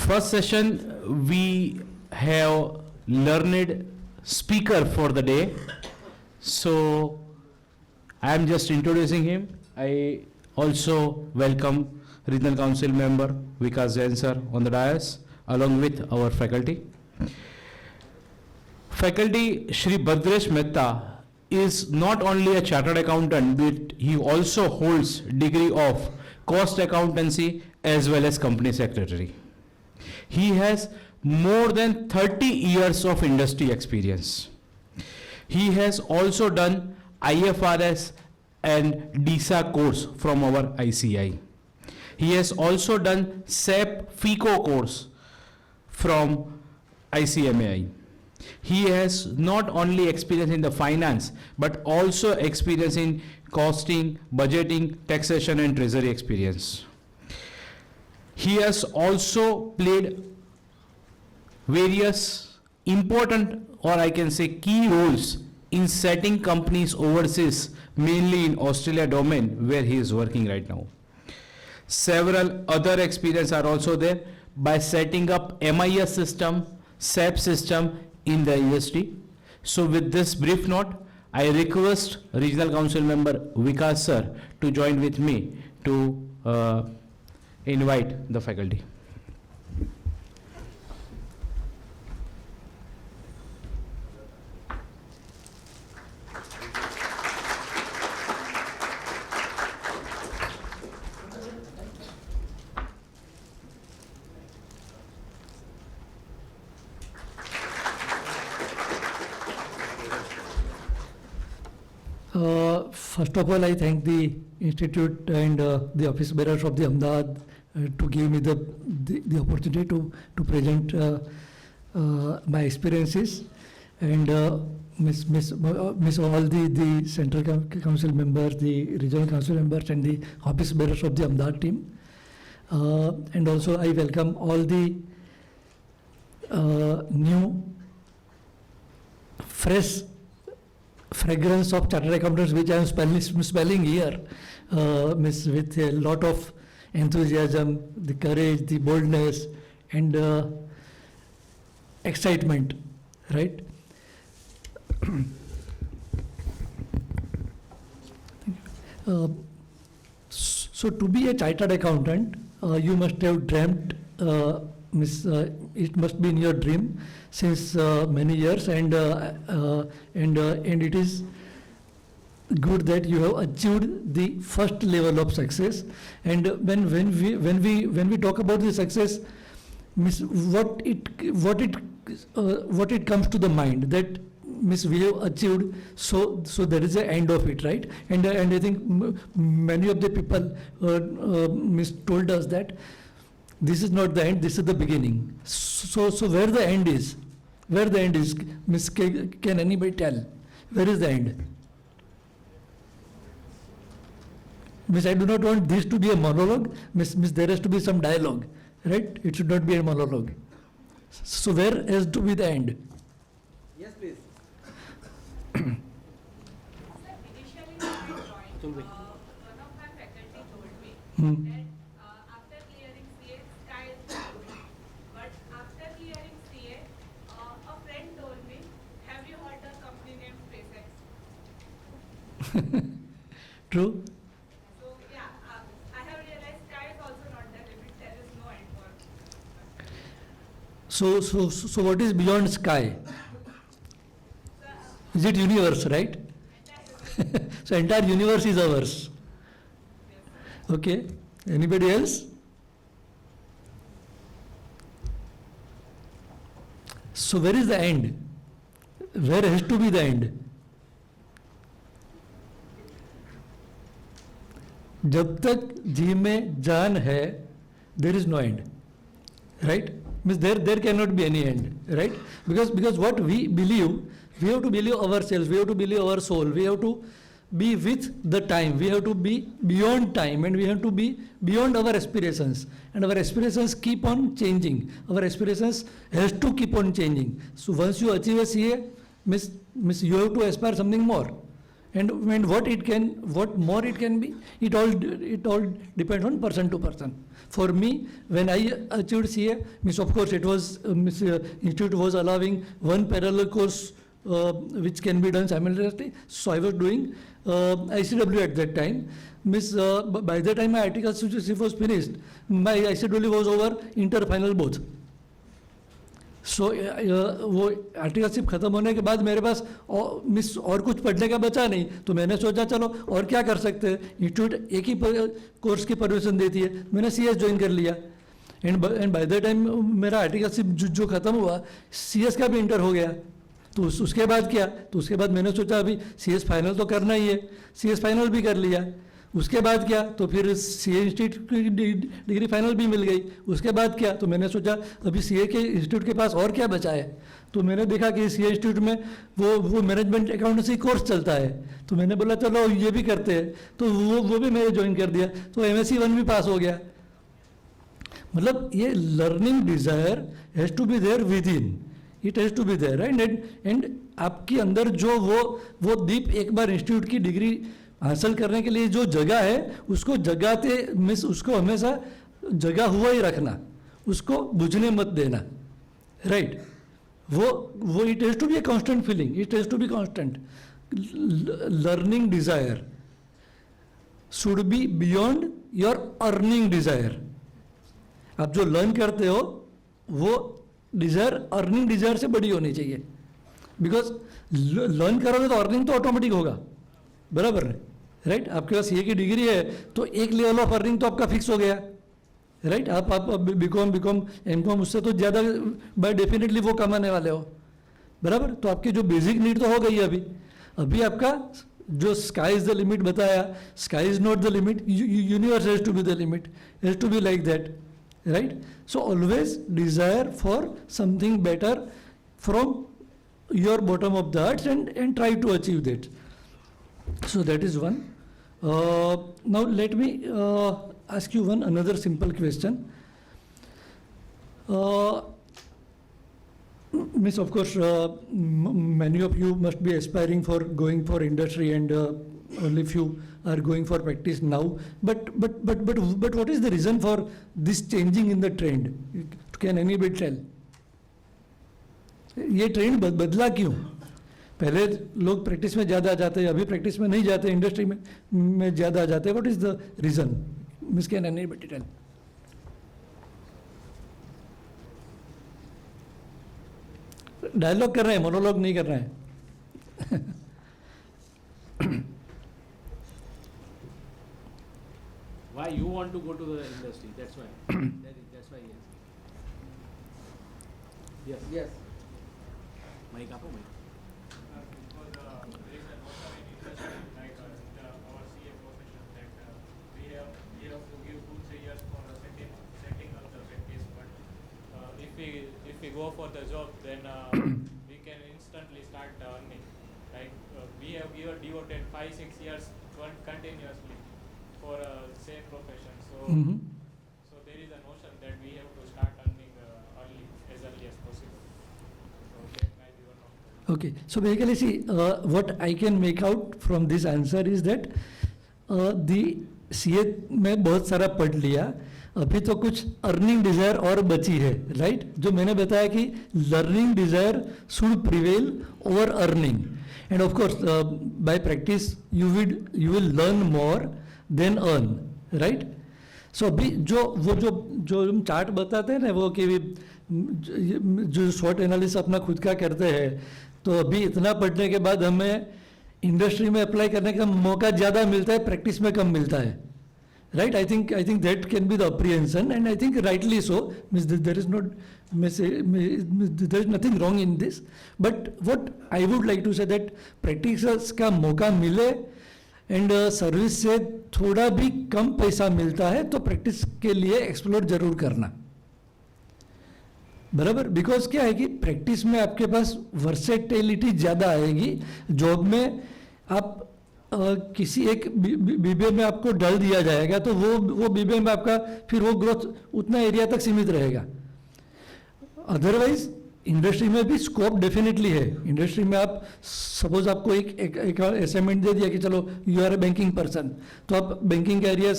first session, we have learned speaker for the day. So I am just introducing him. I also welcome Regional Council member Vikas Jain sir on the dais along with our faculty. Faculty Shri Bhadresh Mehta is not only a chartered accountant, but he also holds degree of cost accountancy as well as company secretary. He has more than 30 years of industry experience. He has also done IFRS and DISA course from our ICI. He has also done SAP FICO course from ICMAI. He has not only experience in the finance, but also experience in costing, budgeting, taxation and treasury experience. He has also played various important, or I can say key roles in setting companies overseas, mainly in Australia domain where he is working right now. Several other experience are also there by setting up MIS system, SAP system in the industry. So with this brief note, I request Regional Council member Vikas sir to join with me to invite the faculty. First of all, I thank the Institute and the office bearers of the Ahmedabad to give me the opportunity to present my experiences, and miss all the Central Council members, the Regional Council members and the office bearers of the Ahmedabad team. And also I welcome all the new, fresh fragrance of chartered accountants which I am smelling here, with a lot of enthusiasm, the courage, the boldness and excitement, right? So to be a chartered accountant, you must have dreamt, it must be in your dream since many years, and it is good that you have achieved the first level of success. And when we talk about the success, what it comes to the mind that we have achieved, so there is an end of it, right? And I think many of the people told us that this is not the end, this is the beginning. So where the end is? Miss, can anybody tell? Where is the end? Miss, I do not want this to be a monologue. Miss, there has to be some dialogue, right? It should not be a monologue. So where has to be the end? Yes, please. Sir, initially when I joined, one of my faculty told me that after clearing CA, sky is the limit. But after clearing CA, a friend told me, have you heard the company named SpaceX? True? So yeah, I have realized sky is also not the limit. There is no end for. So what is beyond sky? Is it universe, right? So entire universe is ours. Okay. Anybody else? So where is the end? Where has to be the end? जब तक जी में जान है, there is no end, right? Means there cannot be any end, right? Because what we believe, we have to believe ourselves, we have to believe our soul, we have to be with the time, we have to be beyond time, and we have to be beyond our aspirations, and our aspirations keep on changing. Our aspirations has to keep on changing. So once you achieve a CA, miss you have to aspire something more, and what more it can be, it all depends on person to person. For me, when I achieved CA, means of course it was institute was allowing one parallel course which can be done simultaneously. So I was doing ICW at that time. Miss, by the time my ITCAS was finished, my ICW was over, inter final both. सो वो articleship ख़त्म होने के बाद मेरे पास miss और कुछ पढ़ने का बचा नहीं, तो मैंने सोचा चलो और क्या कर सकते हैं, इंस्टीट्यूट एक ही कोर्स की परमिशन देती है, मैंने CS ज्वाइन कर लिया. एंड बाय द टाइम मेरा आर्टिकलशिप जो ख़त्म हुआ, CS का भी इंटर हो गया. तो उसके बाद क्या, तो उसके बाद मैंने सोचा अभी CS फाइनल तो करना ही है, CS फाइनल भी कर लिया. उसके बाद क्या, तो फिर CA इंस्टीट्यूट की डिग्री फाइनल भी मिल गई. उसके बाद क्या, तो मैंने सोचा अभी CA के इंस्टीट्यूट के पास और क्या बचा है. तो मैंने देखा कि CA इंस्टीट्यूट में वो मैनेजमेंट अकाउंटेंसी कोर्स चलता है, तो मैंने बोला चलो ये भी करते हैं. तो वो भी मैंने ज्वाइन कर दिया, तो MSc 1 भी पास हो गया. मतलब ये learning desire has to be there within, it has to be there, right. And आपके अंदर जो वो दीप एक बार इंस्टीट्यूट की डिग्री हासिल करने के लिए जो जगह है, उसको जगाते मिस उसको हमेशा जगा हुआ ही रखना, उसको बुझने मत देना, राइट. वो it has to be a constant feeling, it has to be constant. Learning desire should be beyond your earning desire. आप जो लर्न करते हो वो डिज़ायर अर्निंग डिज़ायर से बड़ी होनी चाहिए. बिकॉज लर्न करोगे तो अर्निंग तो ऑटोमेटिक होगा, बराबर है, राइट. आपके पास ये की डिग्री है तो एक लेवल ऑफ अर्निंग तो आपका फिक्स हो गया, राइट. आप बीकॉम एमकॉम उससे तो ज़्यादा बाय डेफिनेटली वो कमाने वाले हो, बराबर. तो आपकी जो बेसिक नीड तो हो गई है अभी आपका जो स्काई इज द लिमिट बताया, sky is not the limit, universe has to be the limit, has to be like that, right. So always desire for something better from your bottom of the heart and try to achieve that. So that is one. Now let me ask you another simple question. Miss, of course, many of you must be aspiring for going for industry, and only few are going for practice now. But what is the reason for this changing in the trend? Can anybody tell? ये trend बदला क्यों? पहले लोग practice में ज़्यादा जाते हैं, अभी प्रैक्टिस में नहीं जाते, इंडस्ट्री में ज़्यादा जाते हैं. What is the reason? Miss can anybody tell? Dialogue कर रहे हैं, मोनोलॉग नहीं कर रहे हैं. Why you want to go to the industry? That's why. That's why. Yes. Yes. Mic up, mic. If we go for the job, then we can instantly start earning. Like we have devoted 5-6 years continuously for same profession. So there is a notion that we have to start earning as early as possible. So that might be one of the. Okay, so basically see, what I can make out from this answer is that the CA में बहुत सारा पढ़ लिया, अभी तो कुछ earning desire और बची है, राइट. जो मैंने बताया कि learning desire should prevail over earning, and of course by practice you will learn more than earn, right. So अभी जो हम चार्ट बताते हैं ना, वो कि जो शॉर्ट एनालिसिस अपना खुद का करते हैं, तो अभी इतना पढ़ने के बाद हमें इंडस्ट्री में अप्लाई करने का मौका ज़्यादा मिलता है, प्रैक्टिस में कम मिलता है, right. I think that can be the apprehension, and I think rightly so. There is nothing wrong in this, but what I would like to say that practices का मौका मिले एंड सर्विस से थोड़ा भी कम पैसा मिलता है तो प्रैक्टिस के लिए एक्सप्लोर जरूर करना, बराबर. बिकॉज क्या है कि प्रैक्टिस में आपके पास वर्सेटिलिटी ज़्यादा आएगी. जॉब में आप किसी एक बीबीए में आपको डाल दिया जाएगा तो वो बीबीए में आपका फिर वो ग्रोथ उतना एरिया तक सीमित रहेगा. अदरवाइज इंडस्ट्री में भी स्कोप डेफिनेटली है. इंडस्ट्री में आप सपोज आपको एक असाइनमेंट दे दिया कि चलो you are a banking person, तो आप बैंकिंग का एरिया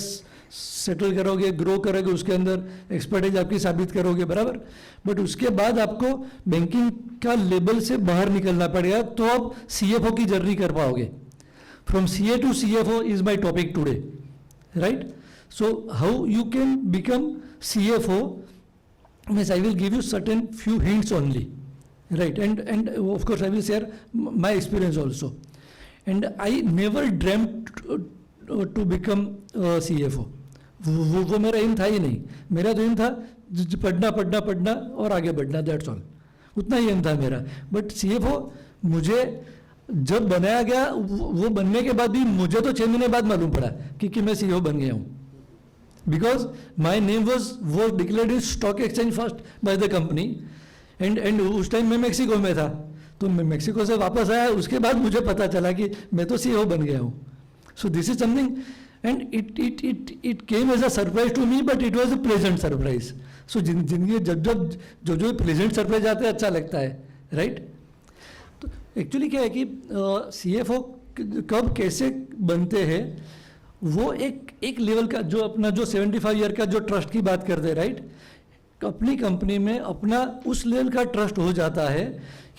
सेटल करोगे, ग्रो करोगे, उसके अंदर एक्सपर्टीज आपकी साबित करोगे, बराबर. बट उसके बाद आपको बैंकिंग का लेवल से बाहर निकलना पड़ेगा, तो आप CFO की जर्नी कर पाओगे. From CA to CFO is my topic today, right. So how you can become CFO, means I will give you certain few hints only, right, and of course I will share my experience also. And I never dreamt to become CFO. वो मेरा M था ही नहीं. मेरा तो M था पढ़ना और आगे बढ़ना, दैट्स ऑल. उतना ही एम था मेरा. बट CFO मुझे जब बनाया गया, वो बनने के बाद भी मुझे तो 6 महीने बाद मालूम पड़ा कि मैं CEO बन गया हूँ. Because my name was declared in stock exchange first by the company, and उस टाइम मैं मेक्सिको में था, तो मैं मेक्सिको से वापस आया, उसके बाद मुझे पता चला कि मैं तो CEO बन गया हूँ. So this is something, and it came as a surprise to me, but it was a pleasant surprise. So जिंदगी जब जो pleasant surprise आते हैं अच्छा लगता है, right? तो एक्चुअली क्या है कि CFO कब कैसे बनते हैं, वो एक लेवल का जो अपना जो 75 ईयर का जो ट्रस्ट की बात करते हैं, राइट. अपनी कंपनी में अपना उस लेवल का ट्रस्ट हो जाता है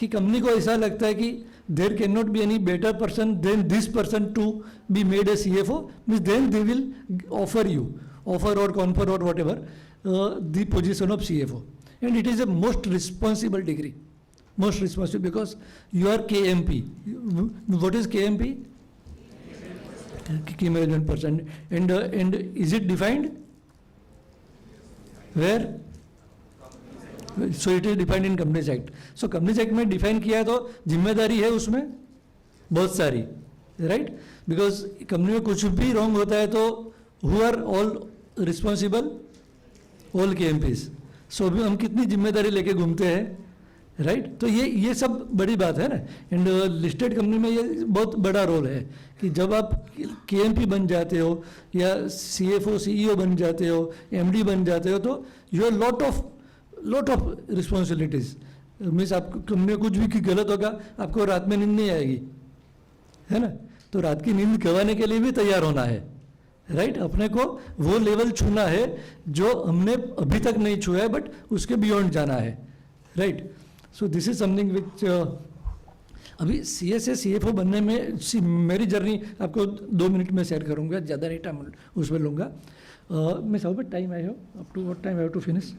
कि कंपनी को ऐसा लगता है कि there can not be any better person than this person to be made a CFO, means then they will offer और कॉन्फर और whatever the position of CFO. And it is a most responsible degree, most responsible, because you are KMP. What is KMP? Key management person. And is it defined? Where? So it is defined in Companies Act. So Companies Act में define किया, तो जिम्मेदारी है उसमें बहुत सारी, right. Because company में कुछ भी रॉन्ग होता है तो who are all responsible? All KMPs. So अभी हम कितनी जिम्मेदारी लेके घूमते हैं, राइट. तो ये सब बड़ी बात है ना. एंड लिस्टेड कंपनी में ये बहुत बड़ा रोल है कि जब आप KMP बन जाते हो या CFO CEO बन जाते हो, MD बन जाते हो, तो you are lot of responsibilities. Means आप कंपनी में कुछ भी गलत होगा, आपको रात में नींद नहीं आएगी, है ना. तो रात की नींद गंवाने के लिए भी तैयार होना है, राइट. अपने को वो लेवल छूना है जो हमने अभी तक नहीं छुआ है, बट उसके बियॉन्ड जाना है, right. So this is something which अभी CA से CFO बनने में मेरी जर्नी आपको 2 मिनट में शेयर करूंगा, ज़्यादा नहीं टाइम उसमें लूँगा. मैं सब टाइम आई हो up to what time I have to finish?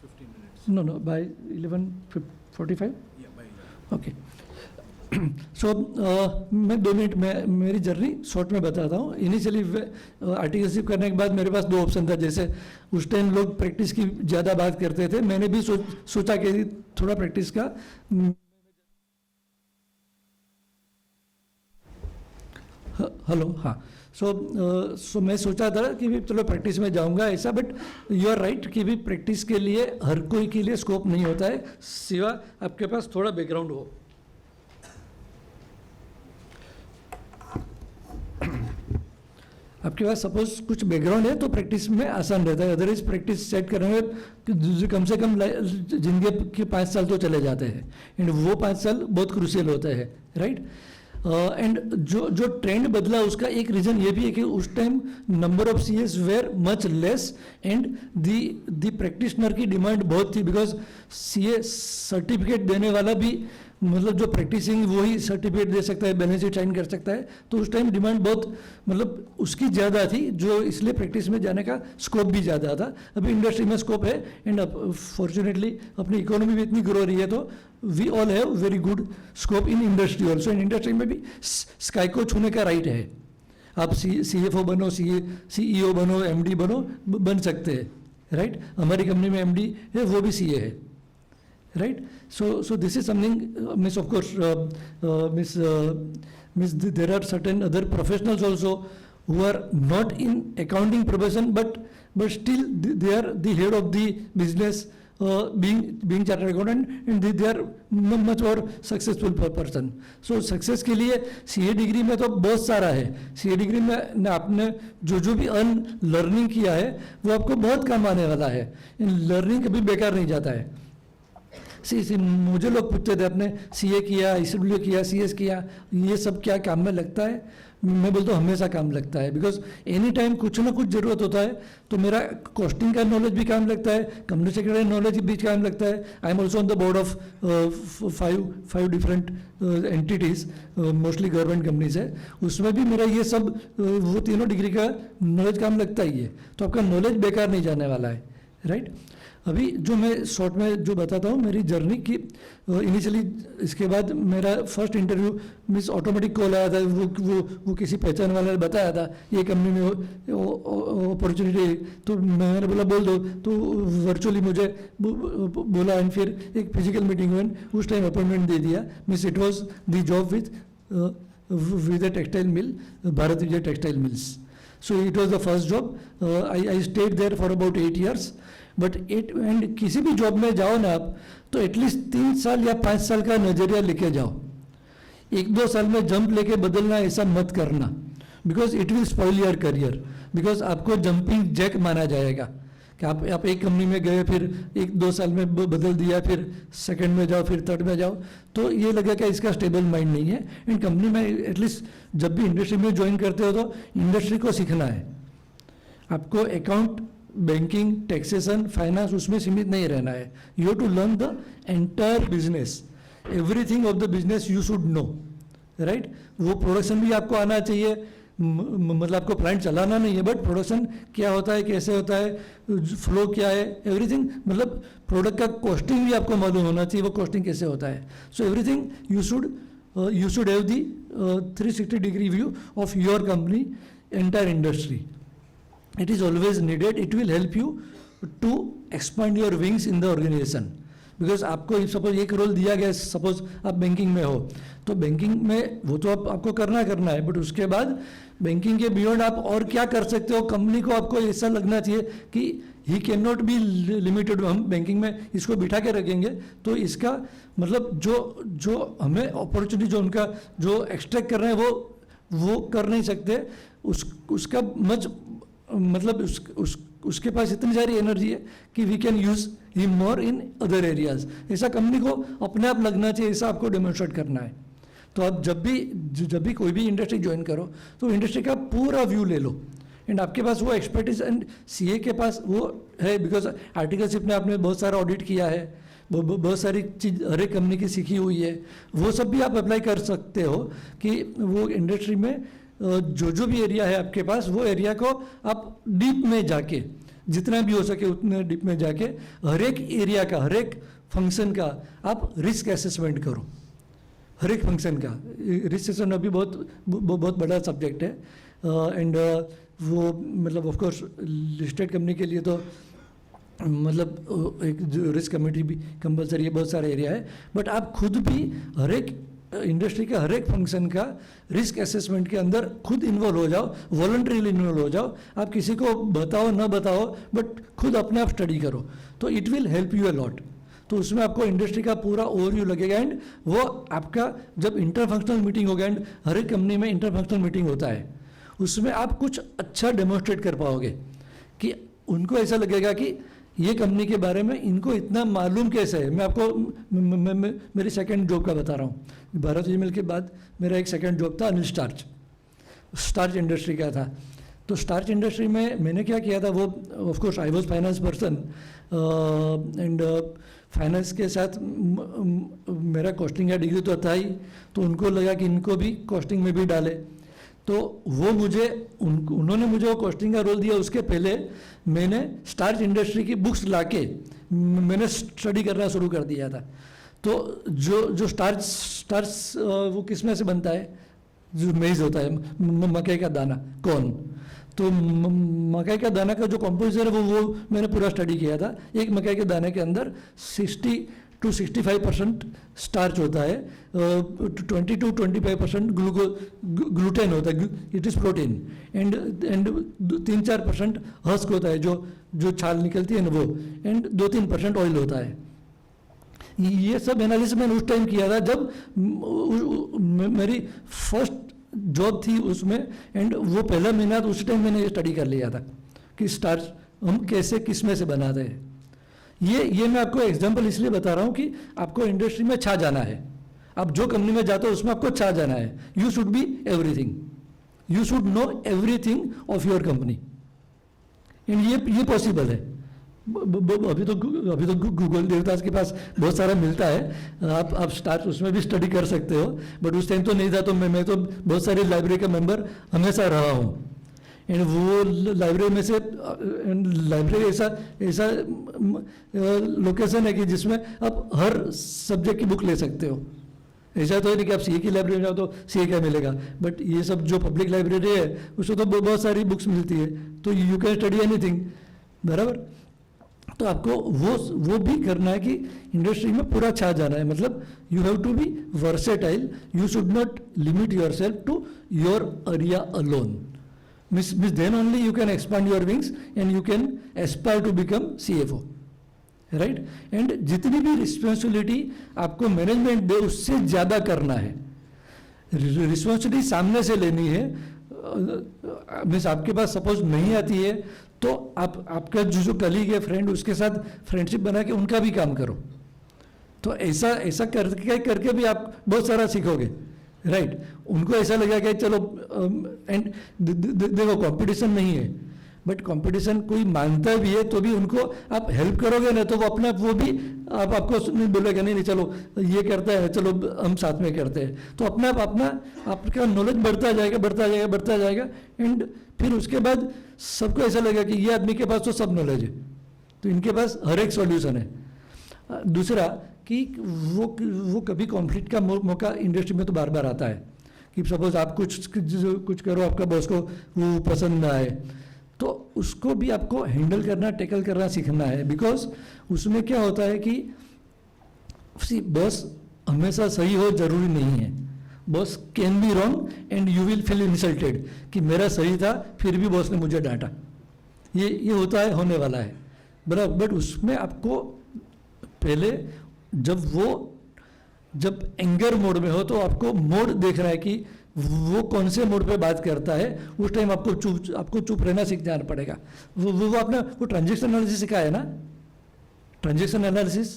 15 minutes. No by 11:45. Okay. So मैं 2 मिनट में मेरी जर्नी शॉर्ट में बताता हूँ. इनिशियली आर्टिकलशिप करने के बाद मेरे पास 2 ऑप्शन था. जैसे उस टाइम लोग प्रैक्टिस की ज़्यादा बात करते थे, मैंने भी सोचा कि थोड़ा प्रैक्टिस का. हेलो, हाँ. सो मैं सोचा था कि भी चलो प्रैक्टिस में जाऊंगा ऐसा, बट यू आर राइट कि भी प्रैक्टिस के लिए हर कोई के लिए स्कोप नहीं होता है, सिवा आपके पास थोड़ा बैकग्राउंड हो. आपके पास सपोज कुछ बैकग्राउंड है तो प्रैक्टिस में आसान रहता है. अदरवाइज प्रैक्टिस सेट करने में कम से कम जिंदगी के 5 साल तो चले जाते हैं, एंड वो 5 साल बहुत क्रूशियल होते हैं, राइट. एंड जो ट्रेंड बदला उसका एक रीज़न ये भी है कि उस time number of CAs were much less, and the practitioner की डिमांड बहुत थी. बिकॉज CA सर्टिफिकेट देने वाला भी, मतलब जो प्रैक्टिसिंग वही सर्टिफिकेट दे सकता है, बैलेंस शीट साइन कर सकता है. तो उस टाइम डिमांड बहुत, मतलब उसकी ज़्यादा थी, जो इसलिए प्रैक्टिस में जाने का स्कोप भी ज़्यादा था. अभी इंडस्ट्री में स्कोप है, एंड फॉर्चुनेटली अपनी इकोनॉमी भी इतनी ग्रो रही है, तो we all have very good scope in industry also. In industry में भी स्काई को छूने का राइट है. आप CFO बनो, CEO बनो, MD बनो, बन सकते हैं, राइट. हमारी कंपनी में MD है, वो भी CA है, right. So this is something, miss, of course, miss, there are certain other professionals also who are not in accounting profession, but still they are the head of the business, being chartered accountant, and they are much more successful person. So success के लिए CA degree में तो बहुत सारा है. CA degree में आपने जो भी लर्निंग किया है वो आपको बहुत काम आने वाला है. लर्निंग कभी बेकार नहीं जाता है. सी मुझे लोग पूछते थे आपने CA किया, ICW किया, CS किया, ये सब क्या काम में लगता है? मैं बोलता हूँ हमेशा काम लगता है, बिकॉज एनी टाइम कुछ ना कुछ ज़रूरत होता है, तो मेरा कॉस्टिंग का नॉलेज भी काम लगता है, कंपनी सेक्रेटरी नॉलेज भी काम लगता है. I am also on the board of five different entities, mostly government companies है, उसमें भी मेरा ये सब वो तीनों डिग्री का नॉलेज काम लगता ही है. तो आपका नॉलेज बेकार नहीं जाने वाला है, राइट? अभी जो मैं शॉर्ट में जो बताता हूँ मेरी जर्नी की, इनिशियली इसके बाद मेरा first interview means automatic call आया था, वो किसी पहचान वाले ने बताया था ये कंपनी में अपॉर्चुनिटी, तो मैंने बोला बोल दो, तो वर्चुअली मुझे बोला, एंड फिर एक फिजिकल मीटिंग हुई, उस टाइम अपॉइंटमेंट दे दिया. Means it was the job with a textile mill, Bharat Vijay Textile Mills. So it was the first job. I stayed there for about 8 years. But and किसी भी job में जाओ ना आप, तो एटलीस्ट 3 साल या 5 साल का नज़रिया लेके जाओ. 1-2 साल में जंप लेके बदलना ऐसा मत करना, because it will spoil your career, because आपको जंपिंग जैक माना जाएगा कि आप एक कंपनी में गए, फिर 1-2 साल में बदल दिया, फिर सेकंड में जाओ, फिर थर्ड में जाओ, तो ये लगेगा कि इसका स्टेबल माइंड नहीं है. एंड कंपनी में एटलीस्ट जब भी इंडस्ट्री में ज्वाइन करते हो तो इंडस्ट्री को सीखना है. आपको अकाउंट, बैंकिंग, टैक्सेशन, फाइनेंस उसमें सीमित नहीं रहना है. You have to learn the entire business, everything of the business you should know, right? वो प्रोडक्शन भी आपको आना चाहिए, मतलब आपको प्लांट चलाना नहीं है, बट प्रोडक्शन क्या होता है, कैसे होता है, फ्लो क्या है, एवरीथिंग, मतलब प्रोडक्ट का कॉस्टिंग भी आपको मालूम होना चाहिए, वो कॉस्टिंग कैसे होता है. So everything you should have the 360 degree view of your company, entire industry. It is always needed. It will help you to expand your wings in the organization. Because आपको सपोज एक role दिया गया, suppose आप banking में हो, तो banking में वो तो आपको करना है, बट उसके बाद बैंकिंग के बियॉन्ड आप और क्या कर सकते हो. कंपनी को आपको ऐसा लगना चाहिए कि he can not B limited. हम बैंकिंग में इसको बिठा के रखेंगे तो इसका मतलब जो हमें अपॉर्चुनिटी जो उनका जो एक्सट्रैक्ट कर रहे हैं वो कर नहीं सकते. उसका मतलब उसके पास इतनी सारी एनर्जी है कि we can use him more in other areas. ऐसा कंपनी को अपने आप लगना चाहिए, ऐसा आपको डेमोन्स्ट्रेट करना है. तो आप जब भी कोई भी इंडस्ट्री ज्वाइन करो तो इंडस्ट्री का पूरा व्यू ले लो, एंड आपके पास वो एक्सपर्टीज, एंड CA के पास वो है, बिकॉज आर्टिकलशिप में आपने बहुत सारा ऑडिट किया है, बहुत सारी चीज़ हर एक कंपनी की सीखी हुई है, वो सब भी आप अप्लाई कर सकते हो कि वो इंडस्ट्री में जो भी एरिया है आपके पास, वो एरिया को आप डीप में जाके, जितना भी हो सके उतने डीप में जाके हर एक एरिया का, हर एक फंक्शन का आप रिस्क असेसमेंट करो. हर एक फंक्शन का रिस्क असेसमेंट अभी बहुत बड़ा सब्जेक्ट है. एंड वो मतलब ऑफ कोर्स लिस्टेड कंपनी के लिए तो मतलब एक रिस्क कमेटी भी कंपलसरी है, बहुत सारे एरिया है, बट आप खुद भी हर एक इंडस्ट्री का हर एक फंक्शन का रिस्क असेसमेंट के अंदर खुद इन्वॉल्व हो जाओ, वॉलंटरीली इन्वॉल्व हो जाओ. आप किसी को बताओ ना बताओ, बट खुद अपने आप स्टडी करो, तो it will help you a lot. तो उसमें आपको इंडस्ट्री का पूरा ओवरव्यू लगेगा. एंड वो आपका जब इंटर फंक्शनल मीटिंग होगा, एंड हर एक कंपनी में इंटर फंक्शनल मीटिंग होता है, उसमें आप कुछ अच्छा डेमोन्स्ट्रेट कर पाओगे कि उनको ऐसा लगेगा कि ये कंपनी के बारे में इनको इतना मालूम कैसे है. मैं आपको मेरी सेकंड जॉब का बता रहा हूँ. भारत विजय मिल के बाद मेरा एक सेकंड जॉब था अनिल स्टार्च इंडस्ट्री का था. तो स्टार्च इंडस्ट्री में मैंने क्या किया था, वो of course I was finance person, and finance के साथ मेरा कॉस्टिंग का डिग्री तो था ही, तो उनको लगा कि इनको भी कॉस्टिंग में भी डाले. तो वो उन्होंने मुझे वो कॉस्टिंग का रोल दिया. उसके पहले मैंने स्टार्च इंडस्ट्री की बुक्स लाके मैंने स्टडी करना शुरू कर दिया था. तो जो स्टार्च वो किस में से बनता है, जो मेज होता है, मकई का दाना, कॉर्न. तो मकई का दाना का जो कंपोजिशन है वो मैंने पूरा स्टडी किया था. एक मकई के दाने के अंदर 60 to 65% स्टार्च होता है, 20 to 25% ग्लूटेन होता है, it is protein, and 3-4% husk होता है, जो छाल निकलती है ना वो, एंड 2-3% ऑयल होता है. ये सब एनालिसिस मैंने उस टाइम किया था जब मेरी फर्स्ट जॉब थी उसमें, एंड वो पहला महीना तो उस टाइम मैंने ये स्टडी कर लिया था कि स्टार्च हम कैसे किस में से बनाते हैं. ये मैं आपको एग्जांपल इसलिए बता रहा हूँ कि आपको इंडस्ट्री में छा जाना है. आप जो कंपनी में जाते हो उसमें आपको छा जाना है. You should be everything, you should know everything of your company. And ये पॉसिबल है. अभी तो गूगल देवदास के पास बहुत सारा मिलता है, आप स्टार्ट उसमें भी स्टडी कर सकते हो. बट उस टाइम तो नहीं था, तो मैं तो बहुत सारी लाइब्रेरी का मेंबर हमेशा रहा हूँ. एंड वो लाइब्रेरी में से लाइब्रेरी ऐसा लोकेशन है कि जिसमें आप हर सब्जेक्ट की बुक ले सकते हो. ऐसा तो है नहीं कि आप सीए की लाइब्रेरी में जाओ तो सीए का मिलेगा, बट ये सब जो पब्लिक लाइब्रेरी है उसमें तो बहुत सारी बुक्स मिलती है, तो यू कैन स्टडी एनीथिंग. बराबर. तो आपको वो भी करना है कि इंडस्ट्री में पूरा छा जाना है. मतलब you have to be versatile, you should not limit yourself to your area alone. Miss then only you can expand your wings and you can aspire to become CFO, right? And जितनी भी responsibility आपको management दे उससे ज़्यादा करना है. Responsibility सामने से लेनी है. मीन्स आपके पास सपोज नहीं आती है तो आपका जो कलीग है, फ्रेंड, उसके साथ फ्रेंडशिप बना के उनका भी काम करो. तो ऐसा करके भी आप बहुत सारा सीखोगे, राइट. उनको ऐसा लगा कि चलो एंड देखो कंपटीशन नहीं है, बट कंपटीशन कोई मानता भी है तो भी उनको आप हेल्प करोगे ना, तो वो अपने आप वो भी आपको नहीं बोलेगा नहीं चलो ये करता है, चलो हम साथ में करते हैं. तो अपने आप आपका नॉलेज बढ़ता जाएगा. एंड फिर उसके बाद सबको ऐसा लगेगा कि ये आदमी के पास तो सब नॉलेज है, तो इनके पास हर एक सॉल्यूशन है. दूसरा कि वो कभी कॉन्फ्लिक्ट का मौका इंडस्ट्री में तो बार बार आता है कि सपोज आप कुछ करो, आपका बॉस को वो पसंद ना आए, तो उसको भी आपको हैंडल करना, टैकल करना सीखना है. बिकॉज उसमें क्या होता है कि बॉस हमेशा सही हो जरूरी नहीं है. Boss can be wrong and you will feel insulted कि मेरा सही था फिर भी बॉस ने मुझे डांटा. ये होता है, होने वाला है. बराबर. बट उसमें आपको पहले जब एंगर मोड में हो तो आपको मोड देखना है कि वो कौन से मोड पे बात करता है. उस टाइम आपको चुप रहना सीख जाना पड़ेगा. वो आपने वो ट्रांजेक्शन एनालिसिस सिखाया है ना, ट्रांजेक्शन एनालिसिस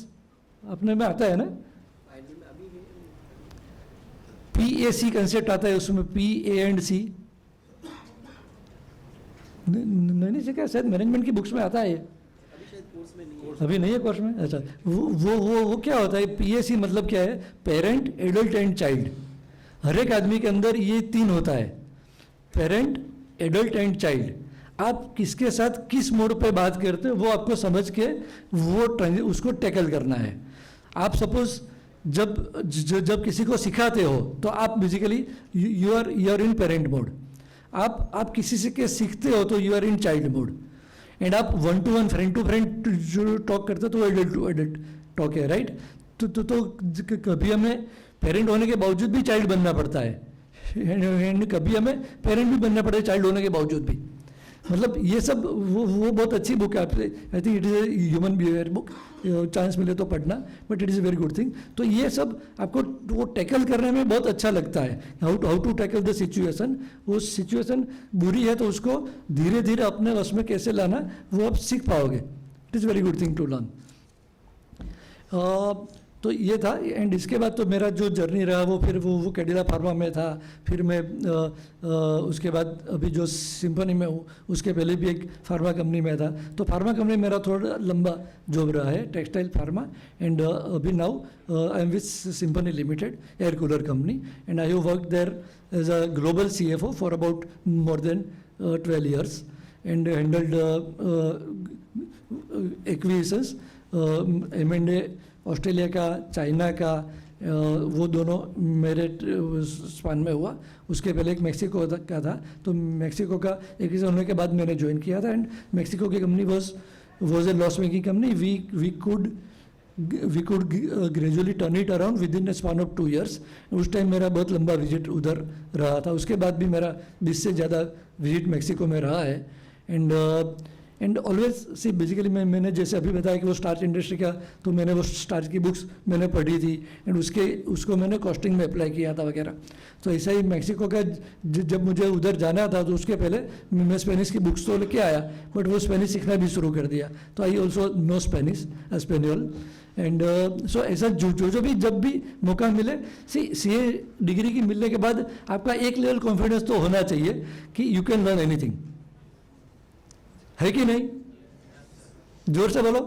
अपने में आता है ना, PAC कंसेप्ट आता है उसमें, PA&C नहीं सीखा, शायद मैनेजमेंट की बुक्स में आता है. अभी नहीं है कोर्स में. अच्छा, वो क्या होता है, PAC मतलब क्या है, पेरेंट, एडल्ट एंड चाइल्ड. हर एक आदमी के अंदर ये 3 होता है, पेरेंट, एडल्ट एंड चाइल्ड. आप किसके साथ किस मोड पे बात करते हो वो आपको समझ के उसको टैकल करना है. आप सपोज जब किसी को सिखाते हो तो आप basically you are in parent mode. आप किसी से के सीखते हो तो you are in child mode. And आप 1 to 1 फ्रेंड टू फ्रेंड जो टॉक करते हो तो एडल्ट टू एडल्ट टॉक है, राइट. तो कभी हमें पेरेंट होने के बावजूद भी चाइल्ड बनना पड़ता है, एंड कभी हमें पेरेंट भी बनना पड़ता है चाइल्ड होने के बावजूद भी. मतलब ये सब वो बहुत अच्छी बुक है. आपसे I think it is a human behaviour book, chance मिले तो पढ़ना, but it is a very good thing. तो ये सब आपको वो टैकल करने में बहुत अच्छा लगता है, how to tackle the situation. वो सिचुएशन बुरी है तो उसको धीरे धीरे अपने वश में कैसे लाना वो आप सीख पाओगे. It is very good thing to learn. तो ये था. एंड इसके बाद तो मेरा जो जर्नी रहा वो फिर वो कैडिला फार्मा में था. फिर मैं उसके बाद अभी जो सिम्फनी में हूँ उसके पहले भी एक फार्मा कंपनी में था. तो फार्मा कंपनी मेरा थोड़ा लंबा जॉब रहा है, टेक्सटाइल फार्मा. एंड अभी now I am with Symphony limited, air cooler company. And I have work there as a global CFO for about more than 12 years and handled acquisitions, M&A Australia का, China का, वो दोनों मेरे span में हुआ. उसके पहले एक मेक्सिको का था. तो मेक्सिको का एक्विजिशन होने के बाद मैंने ज्वाइन किया था. एंड मेक्सिको की company was a loss making company. We could gradually turn it around within a span of 2 years. उस टाइम मेरा बहुत लंबा विजिट उधर रहा था. उसके बाद भी मेरा 20 से ज़्यादा विजिट मेक्सिको में रहा है. And and always see basically मैंने जैसे अभी बताया कि वो स्टार्च इंडस्ट्री का, तो मैंने वो स्टार्च की बुक्स मैंने पढ़ी थी एंड उसको मैंने कॉस्टिंग में अप्लाई किया था वगैरह। तो ऐसा ही मैक्सिको का जब मुझे उधर जाना था तो उसके पहले मैं स्पेनिश की बुक्स तो लेके आया, बट वो स्पेनिश सीखना भी शुरू कर दिया। तो I also know Spanish and so ऐसा जो भी जब भी मौका मिले, सी ए डिग्री की मिलने के बाद आपका एक लेवल कॉन्फिडेंस तो होना चाहिए कि यू कैन लर्न एनीथिंग, है कि नहीं? जोर से बोलो,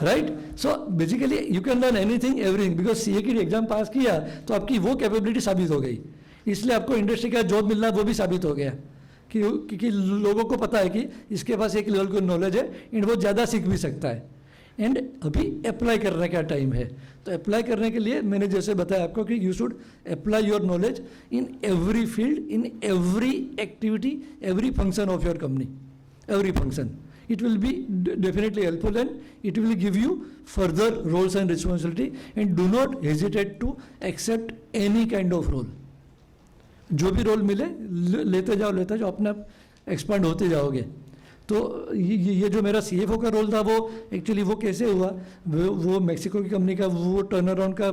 right? So basically you can learn anything everything, because CA की एग्जाम पास किया तो आपकी वो कैपेबिलिटी साबित हो गई, इसलिए आपको इंडस्ट्री का जॉब मिलना वो भी साबित हो गया क्योंकि लोगों को पता है कि इसके पास एक लेवल की नॉलेज है एंड वो ज़्यादा सीख भी सकता है। एंड अभी अप्लाई करने का टाइम है, तो अप्लाई करने के लिए मैंने जैसे बताया आपको कि you should apply your knowledge in every field, in every activity, every function of your company, every function. It will be definitely helpful and it will give you further roles and responsibility, and do not hesitate to accept any kind of role. जो भी role मिले लेते जाओ, अपने आप expand होते जाओगे। तो ये जो मेरा सीएफओ का रोल था वो एक्चुअली वो कैसे हुआ, वो मेक्सिको की कंपनी का वो टर्न अराउंड का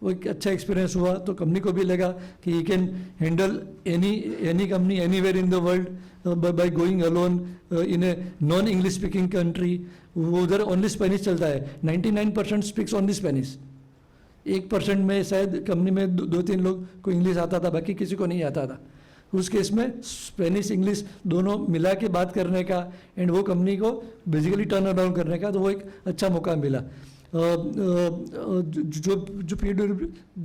वो एक अच्छा एक्सपीरियंस हुआ, तो कंपनी को भी लगा कि he can handle any company anywhere in the world by going alone in a non English speaking country. वो उधर ओनली स्पेनिश चलता है, 99% स्पीक्स ओनली स्पेनिश, 1% में शायद कंपनी में 2-3 लोग को इंग्लिश आता था, बाकी किसी को नहीं आता था। उस केस में स्पेनिश इंग्लिश दोनों मिला के बात करने का एंड वो कंपनी को बेसिकली टर्न अराउंड करने का, तो वो एक अच्छा मौका मिला।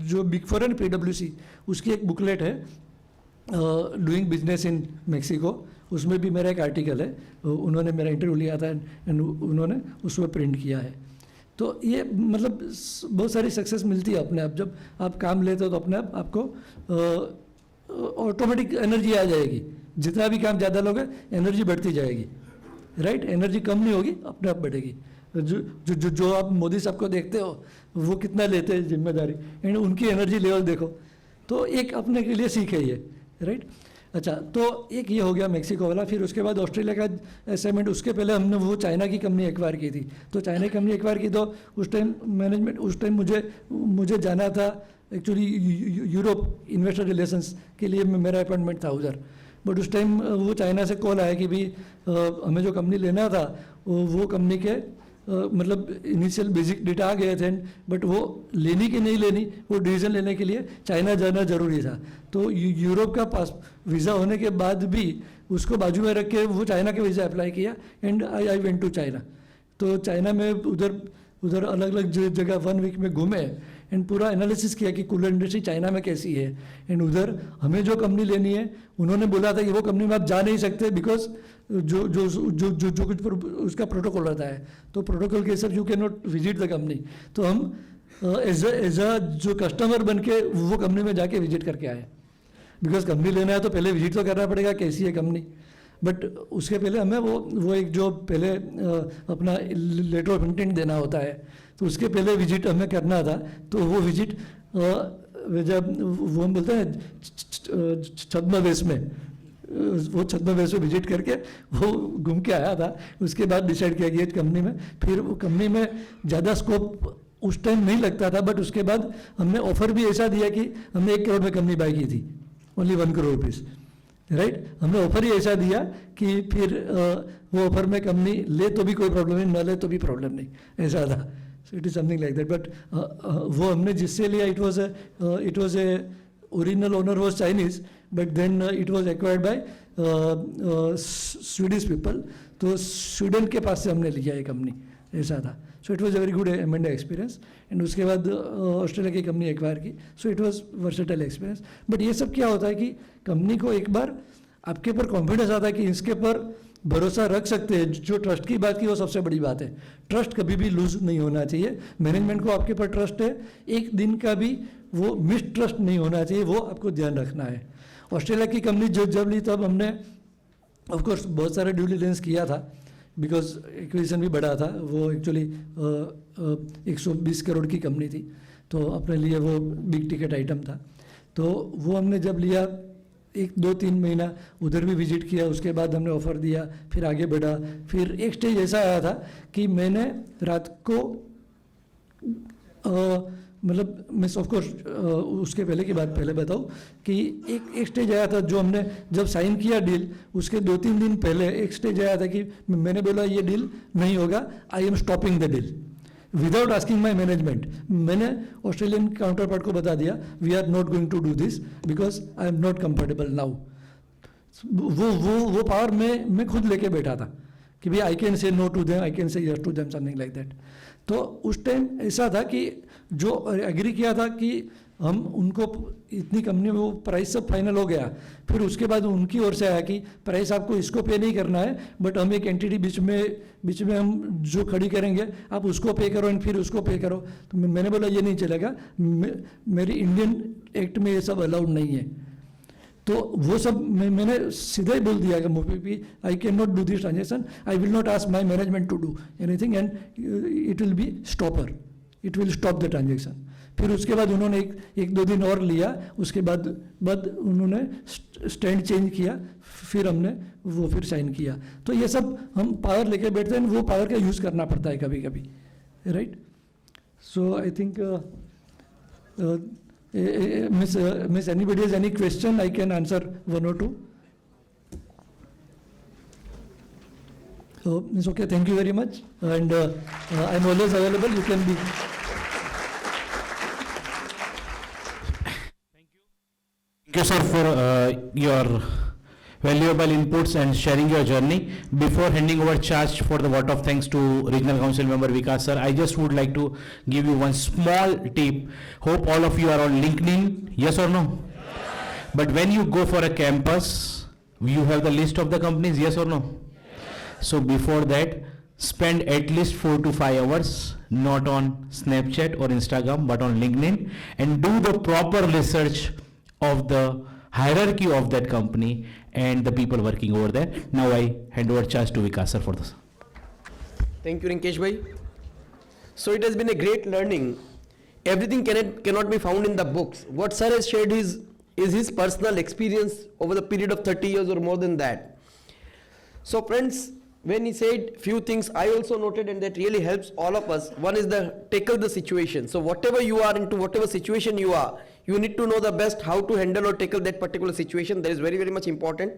जो बिग फोर एंड PwC उसकी एक बुकलेट है डूइंग बिजनेस इन मेक्सिको, उसमें भी मेरा एक आर्टिकल है, उन्होंने मेरा इंटरव्यू लिया था एंड उन्होंने उसमें प्रिंट किया है। तो ये मतलब बहुत सारी सक्सेस मिलती है अपने आप, जब आप काम लेते हो तो अपने आप आपको ऑटोमेटिक एनर्जी आ जाएगी, जितना भी काम ज़्यादा लोगे एनर्जी बढ़ती जाएगी, राइट? एनर्जी कम नहीं होगी, अपने आप बढ़ेगी। जो आप मोदी साहब को देखते हो वो कितना लेते हैं जिम्मेदारी, एंड उनकी एनर्जी लेवल देखो, तो एक अपने के लिए सीख है ये, राइट? अच्छा, तो एक ये हो गया मेक्सिको वाला। फिर उसके बाद ऑस्ट्रेलिया का असाइनमेंट, उसके पहले हमने वो चाइना की कंपनी एक्वायर की थी। तो चाइना की कंपनी एक्वायर की, तो उस टाइम मैनेजमेंट, उस टाइम मुझे जाना था एक्चुअली यूरोप इन्वेस्टर रिलेशंस के लिए, मेरा अपॉइंटमेंट था उधर। बट उस टाइम वो चाइना से कॉल आया कि भाई हमें जो कंपनी लेना था वो कंपनी के मतलब इनिशियल बेसिक डेटा आ गए थे, बट वो लेनी कि नहीं लेनी, वो डिसीजन लेने के लिए चाइना जाना ज़रूरी था। तो यूरोप का पास वीज़ा होने के बाद भी उसको बाजू में रख के वो चाइना के वीज़ा अप्लाई किया and I went to China. तो चाइना में उधर अलग अलग जगह 1 वीक में घूमे एंड पूरा एनालिसिस किया कि कूलर इंडस्ट्री चाइना में कैसी है, एंड उधर हमें जो कंपनी लेनी है उन्होंने बोला था कि वो कंपनी में आप जा नहीं सकते बिकॉज जो कुछ उसका प्रोटोकॉल रहता है, तो प्रोटोकॉल के हिसाब you can not visit the company. तो हम एज अ जो कस्टमर बन के वो कंपनी में जाके विजिट करके आए, बिकॉज कंपनी लेना है तो पहले विजिट तो करना पड़ेगा कैसी है कंपनी। बट उसके पहले हमें वो एक जो पहले अपना लेटर ऑफ इंटेंट देना होता है, तो उसके पहले विजिट हमें करना था। तो वो विजिट जब वो हम बोलते हैं छद्मवेश में, वो छद्मवेश में विजिट करके वो घूम के आया था। उसके बाद डिसाइड किया कि कंपनी में, फिर वो कंपनी में ज़्यादा स्कोप उस टाइम नहीं लगता था, बट उसके बाद हमने ऑफर भी ऐसा दिया कि हमने 1 करोड़ में कंपनी बाय की थी, ओनली 1 करोड़ रुपीज़, राइट? हमने ऑफर ही ऐसा दिया कि फिर वो ऑफर में कंपनी ले तो भी कोई प्रॉब्लम नहीं, न ले तो भी प्रॉब्लम नहीं, ऐसा था। So it is something like that. But वो हमने जिससे लिया it was a original owner was Chinese, but then it was acquired by Swedish people. तो स्वीडन के पास से हमने लिया ये कंपनी, ऐसा था। So it was a very good M&A experience. And उसके बाद ऑस्ट्रेलिया की कंपनी एक्वायर की, so it was versatile experience. But ये सब क्या होता है कि कंपनी को एक बार आपके ऊपर कॉन्फिडेंस आता है कि इसके ऊपर भरोसा रख सकते हैं। जो ट्रस्ट की बात की वो सबसे बड़ी बात है, ट्रस्ट कभी भी लूज नहीं होना चाहिए। मैनेजमेंट को आपके ऊपर ट्रस्ट है, एक दिन का भी वो मिस ट्रस्ट नहीं होना चाहिए, वो आपको ध्यान रखना है। ऑस्ट्रेलिया की कंपनी जब ली तब हमने ऑफकोर्स बहुत सारे ड्यू डिलिजेंस किया था, बिकॉज एक्विजिशन भी बड़ा था। वो एक्चुअली 120 करोड़ की कंपनी थी, तो अपने लिए वो बिग टिकट आइटम था। तो वो हमने जब लिया एक 2-3 महीना उधर भी विजिट किया, उसके बाद हमने ऑफ़र दिया, फिर आगे बढ़ा। फिर एक स्टेज ऐसा आया था कि मैंने रात को मतलब मैं ऑफ कोर्स उसके पहले की बात पहले बताऊं कि एक स्टेज आया था जो हमने जब साइन किया डील, उसके 2-3 दिन पहले एक स्टेज आया था कि मैंने बोला ये डील नहीं होगा, I am stopping the deal without asking my management. मैंने ऑस्ट्रेलियन काउंटर पार्ट को बता दिया we are not going to do this because I am not comfortable now. वो पावर मैं खुद लेके बैठा था कि भाई I can say no to them, I can say yes to them, something like that. तो उस टाइम ऐसा था कि जो एग्री किया था कि हम उनको इतनी कंपनी में वो प्राइस सब फाइनल हो गया, फिर उसके बाद उनकी ओर से आया कि प्राइस आपको इसको पे नहीं करना है, बट हम एक एंटिटी बीच में हम जो खड़ी करेंगे आप उसको पे करो एंड फिर उसको पे करो। तो मैंने बोला ये नहीं चलेगा, मेरी इंडियन एक्ट में ये सब अलाउड नहीं है। तो वो सब मैंने सीधा ही बोल दिया कि I can not do this transaction, I will not ask my management to do anything and it will be stopper, it will stop the transaction. फिर उसके बाद उन्होंने एक 2 दिन और लिया, उसके बाद उन्होंने स्टैंड चेंज किया, फिर हमने वो फिर साइन किया। तो ये सब हम पावर लेके बैठते हैं, वो पावर का यूज़ करना पड़ता है कभी कभी, right. So I think miss anybody has any question, I can answer 1 or 2. So miss, okay, thank you very much, and I'm always available, you can be. Thank you, sir, for your valuable inputs and sharing your journey. Before handing over charge for the vote of thanks to Regional Council Member Vikas sir, I just would like to give you one small tip. Hope all of you are on LinkedIn, yes or no? But when you go for a campus, you have the list of the companies, yes or no? So before that, spend at least 4 to 5 hours, not on Snapchat or Instagram, but on LinkedIn, and do the proper research of the hierarchy of that company and the people working over there. Now I hand over charge to Vikas sir for this. Thank you, Rinkesh bhai. So it has been a great learning. Everything cannot be found in the books. What sir has shared is his personal experience over the period of 30 years or more than that. So friends, when he said few things, I also noted, and that really helps all of us. One is the tackle the situation. So whatever you are into, whatever situation you are, you need to know the best how to handle or tackle that particular situation. That is very, very much important.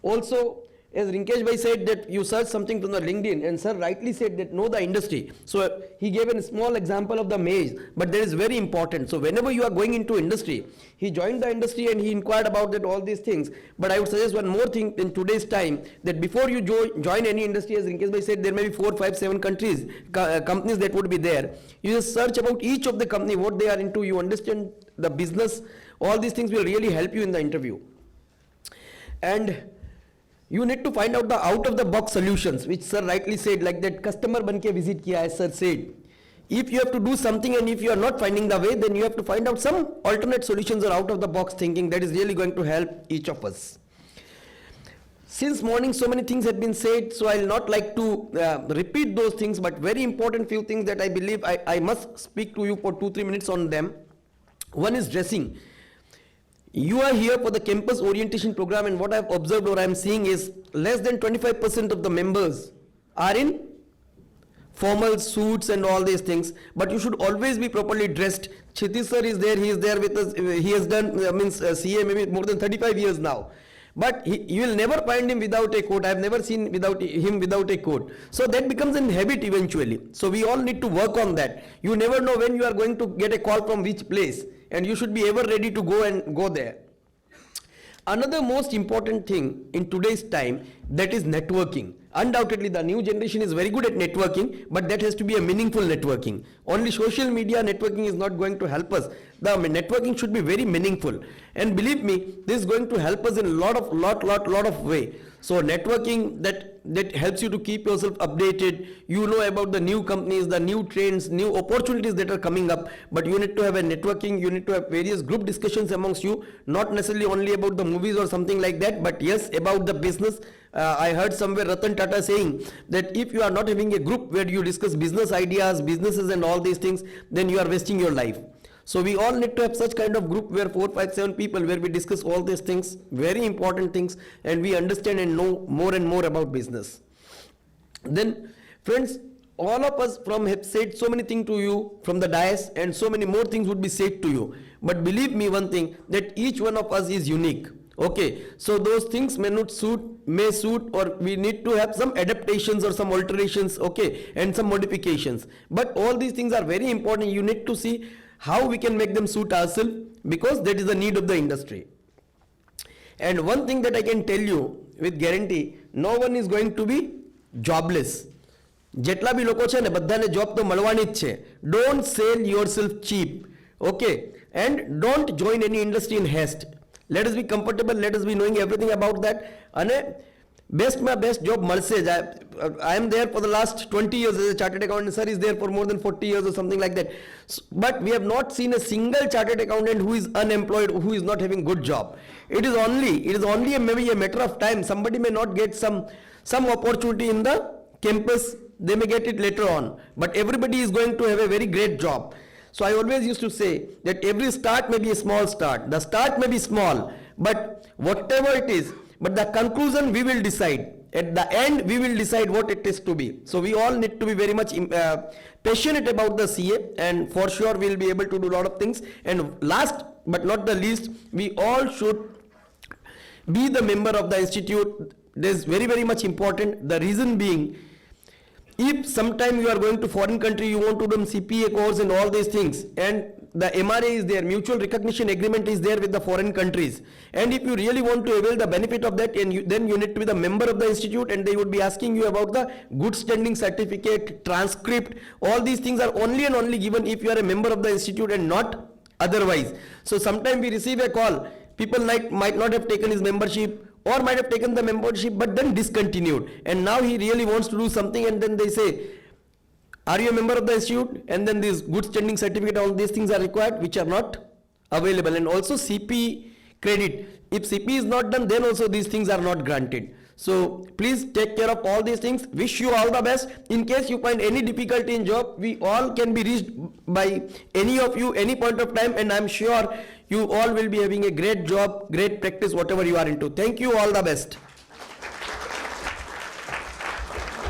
Also, as Rinkesh bhai said that you search something from the LinkedIn, and sir rightly said that know the industry. So he gave a small example of the maze, but that is very important. So whenever you are going into industry, he joined the industry and he inquired about that all these things. But I would suggest one more thing in today's time, that before you join any industry, as Rinkesh bhai said, there may be 4, 5, 7 companies that would be there. You just search about each of the company, what they are into, you understand the business, all these things will really help you in the interview. And you need to find out the out of the box solutions, which sir rightly said, like that customer banke visit kiya, as sir said. If you have to do something and if you are not finding the way, then you have to find out some alternate solutions or out of the box thinking. That is really going to help each of us. Since morning so many things have been said, so I will not like to repeat those things, but very important few things that I believe I must speak to you for 2-3 minutes on them. One is dressing. You are here for the campus orientation program, and what I have observed or I am seeing is less than 25% of the members are in formal suits and all these things, but you should always be properly dressed. Kshitij sir is there, he is there with us, he has done CA maybe more than 35 years now. But you will never find him without a coat. I have never seen him without a coat. So that becomes a habit eventually. So we all need to work on that. You never know when you are going to get a call from which place, and you should be ever ready to go there. Another most important thing in today's time, that is networking. Undoubtedly the new generation is very good at networking, but that has to be a meaningful networking. Only social media networking is not going to help us. The networking should be very meaningful, and believe me, this is going to help us in a lot of way. So networking that helps you to keep yourself updated. You know about the new companies, the new trends, new opportunities that are coming up, but you need to have a networking, you need to have various group discussions amongst you, not necessarily only about the movies or something like that, but yes, about the business. I heard somewhere Ratan Tata saying that if you are not having a group where you discuss business ideas, businesses and all these things, then you are wasting your life. So we all need to have such kind of group where 4, 5, 7 people where we discuss all these things, very important things, and we understand and know more and more about business. Then friends, all of us have said so many things to you from the dais, and so many more things would be said to you. But believe me one thing, that each one of us is unique. Okay, so those things may suit, or we need to have some adaptations or some alterations, okay, and some modifications. But all these things are very important. You need to see how we can make them suit ourselves, because that is the need of the industry. And one thing that I can tell you with guarantee, no one is going to be jobless. જેટલા બી લોકો છે ને બધાને job તો મળવાની જ છે. Don't sell yourself cheap, okay, and don't join any industry in haste. Let us be comfortable, let us be knowing everything about that, અને બેસ્ટમાં બેસ્ટ જોબ મળશે જ. I am there for the last 20 years as a chartered accountant. Sir is there for more than 40 years or something like that. But we have not seen a single chartered accountant who is unemployed, who is not having good job. It is only maybe a matter of time. Somebody may not get some opportunity in the campus, they may get it later on, but everybody is going to have a very great job. So I always used to say that every start may be a small start. The start may be small, but whatever it is, but the conclusion we will decide. At the end, we will decide what it is to be. So we all need to be very much passionate about the CA, and for sure we will be able to do a lot of things. And last but not the least, we all should be the member of the institute. This is very, very much important. The reason being, if sometime you are going to foreign country, you want to do CPA course and all these things, and the MRA is there, mutual recognition agreement is there with the foreign countries, and if you really want to avail the benefit of that, and then you need to be the member of the institute, and they would be asking you about the good standing certificate, transcript. All these things are only and only given if you are a member of the institute and not otherwise. So sometime we receive a call, people might not have taken his membership, or might have taken the membership but then discontinued, and now he really wants to do something, and then they say, are you a member of the institute? And then this good standing certificate, all these things are required, which are not available. And also CP credit, if CP is not done, then also these things are not granted. So please take care of all these things. Wish you all the best. In case you find any difficulty in job, we all can be reached by any of you any point of time, and I'm sure you all will be having a great job, great practice, whatever you are into. Thank you, all the best.